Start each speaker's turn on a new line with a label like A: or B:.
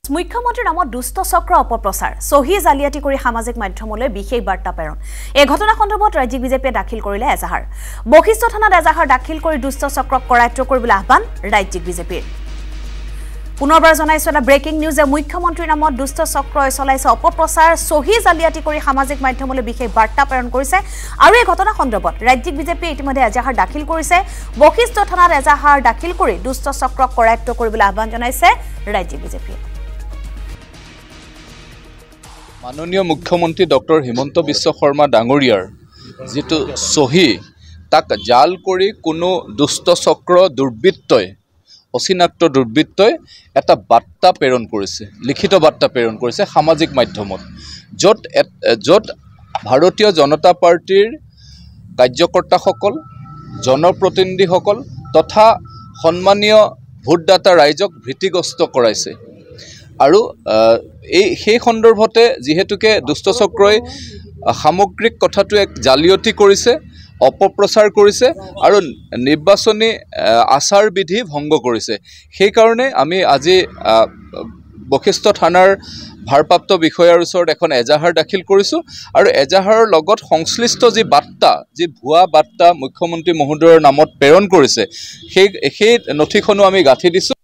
A: মুখ্যমন্ত্ৰীৰ নামত দুষ্ট চক্ৰ অপপ্ৰচাৰ সহি জালিয়াতি কৰি সামাজিক মাধ্যমলৈ বিশেষ বাৰ্তা প্ৰেৰণ এই ঘটনা সন্দৰ্ভত ৰাজ্যিক বিজেপিয়ে দাখিল কৰিলে এজাহাৰ বশিষ্ঠ থানাত এজাহাৰ দাখিল কৰি দুষ্ট চক্ৰক কৰায়ত্ব কৰিবলৈ আহ্বান ৰাজ্যিক বিজেপিৰ পুনৰবাৰ জনাইছো এটা ব্ৰেকিং নিউজ যে মুখ্যমন্ত্ৰীৰ নামত দুষ্ট চক্ৰই চলাইছে অপপ্ৰচাৰ সহি জালিয়াতি কৰি সামাজিক মাধ্যমলৈ বিশেষ বাৰ্তা প্ৰেৰণ কৰিছে আৰু এই ঘটনা সন্দৰ্ভত ৰাজ্যিক বিজেপিয়ে ইতিমধ্যে এজাহাৰ দাখিল কৰিছে বশিষ্ঠ থানাত এজাহাৰ দাখিল কৰি দুষ্ট চক্ৰক কৰায়ত্ব কৰিবলৈ আহ্বান জনাইছে ৰাজ্যিক বিজেপিয়ে
B: মাননীয় মুখ্যমন্ত্ৰী ডক্টৰ হিমন্ত বিশ্ব শৰ্মা ডাঙৰীয়াৰ যেটো সহি তাক জাল কৰি কোনো দুষ্ট চক্ৰ দুৰ্বৃত্তই অচিনাক্ত দুৰ্বৃত্তই এটা বাৰ্তা প্ৰেৰণ কৰিছে লিখিত বাৰ্তা প্ৰেৰণ কৰিছে সামাজিক মাধ্যমত য'ত ভাৰতীয় জনতা পাৰ্টিৰ কাৰ্যকৰ্তাসকল জনপ্ৰতিনিধিসকল তথা সন্মানীয় ভোটদাতা ৰাইজক ভীতিগ্ৰস্ত কৰাইছে আৰু সেই সন্দৰ্ভতে যেহেতুকে দুষ্ট চক্ৰই সামগ্ৰিক কথাটো এক জালিয়াতি কৰিছে অপপ্ৰচাৰ কৰিছে আৰু নিৰ্বাচনী আচাৰ বিধি ভংগ কৰিছে সেই কাৰণে আমি আজি বশিষ্ঠ থানাৰ ভাৰপ্ৰাপ্ত বিষয়াৰ ওচৰত এখন এজাহাৰ দাখিল কৰিছো আৰু এজাহাৰৰ লগত সংশ্লিষ্ট যি বাৰ্তা যি ভুৱা বাৰ্তা মুখ্যমন্ত্ৰী মহোদয়ৰ নামত প্ৰেৰণ কৰিছে সেই নথিখনো আমি গাঁঠি দিছো